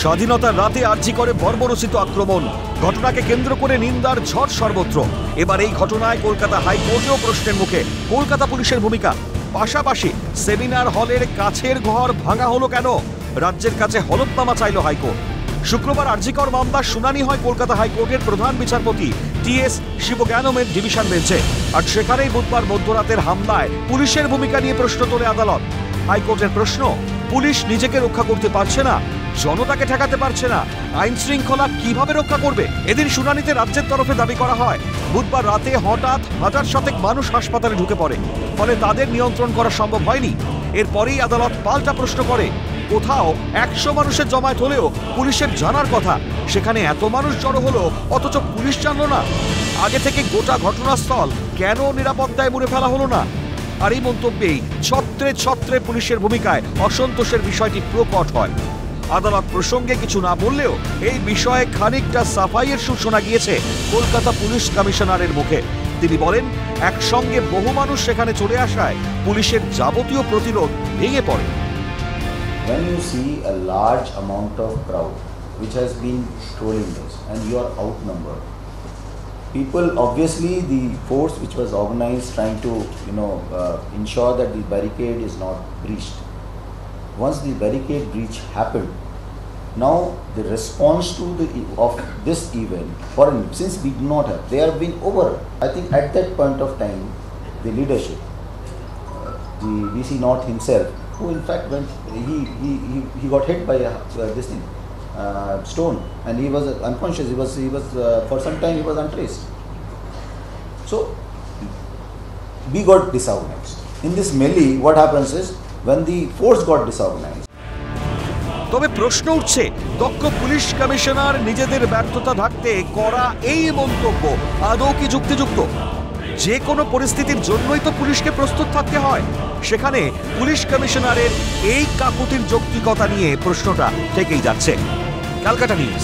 স্বাধীনতার রাতে আরজি করে বর্বরচিত আক্রমণ, ঘটনাকে কেন্দ্র করে নিন্দার ঝড় সর্বত্র। এবার এই ঘটনায় কলকাতা হাইকোর্টেও প্রশ্নের মুখে কলকাতা পুলিশের ভূমিকা। পাশাপাশি সেমিনার হলের কাছের ঘর ভাঙা হলো কেন, রাজ্যের কাছে হলফনামা চাইল হাইকোর্ট। শুক্রবার আরজিকর মামলার শুনানি হয় কলকাতা হাইকোর্টের প্রধান বিচারপতি টি.এস. শিবজ্ঞানমের ডিভিশন বেঞ্চে। আর সেখানেই বুধবার মধ্যরাতের হামলায় পুলিশের ভূমিকা নিয়ে প্রশ্ন তোলে আদালত। হাইকোর্টের প্রশ্ন, পুলিশ নিজেকে রক্ষা করতে পারছে না, জনতাকে ঠেকাতে পারছে না, আইন শৃঙ্খলা কিভাবে রক্ষা করবে? এদিন শুনানিতে রাজ্যের তরফে দাবি করা হয়, বুধবার রাতে হঠাৎ 1000 শতেক মানুষ হাসপাতালে ঢুকে পড়ে, ফলে তাদের নিয়ন্ত্রণ করা সম্ভব হয়নি। এরপরেই আদালত পাল্টা প্রশ্ন করে, কোথাও 100 মানুষের জমায়েত হলেও পুলিশের জানার কথা, সেখানে এত মানুষ জড়ো হলো অথচ পুলিশ জানলো না। আগে থেকে গোটা ঘটনাস্থল কেন নিরাপত্তায় মুড়ে ফেলা হলো না? আর এই মন্তব্যেই ছত্রে ছত্রে পুলিশের ভূমিকায় অসন্তোষের বিষয়টি প্রকট হয়। আদালত প্রসঙ্গে কিছু না বললেও এই বিষয়ে খানিকটা সাফাইয়ের সুর শোনা গিয়েছে কলকাতা পুলিশ কমিশনারের মুখে। তিনি বলেন, একসঙ্গে বহু মানুষ সেখানে চলে আসায় পুলিশের যাবতীয় প্রতিরোধ ভেঙে পড়ে। When you see a large amount of crowd which has been trolling this and you are outnumbered, people, obviously the force which was organized trying to ensure that the barricade is not breached. Once the barricade breach happened, now the response to of this event, since we do not have, they have been over. I think at that point of time, the leadership, the DC North himself, who in fact went, he got hit by this thing, stone, and he was unconscious. He was for some time he was untraced. So we got disorganized. In this melee, what happens is when the force got disorganized. তবে প্রশ্ন উঠছে, দক্ষ police commissioner নিজেদের ব্যর্থতা ঢাকতে করা এই মন্তব্য আদৌ কি যুক্তিযুক্ত? যে কোনো পরিস্থিতির জন্যই তো পুলিশকে প্রস্তুত থাকতে হয়, সেখানে পুলিশ কমিশনারের এই কাকুতির যৌক্তিকতা নিয়ে প্রশ্নটা থেকেই যাচ্ছে। ক্যালকাটা নিউজ।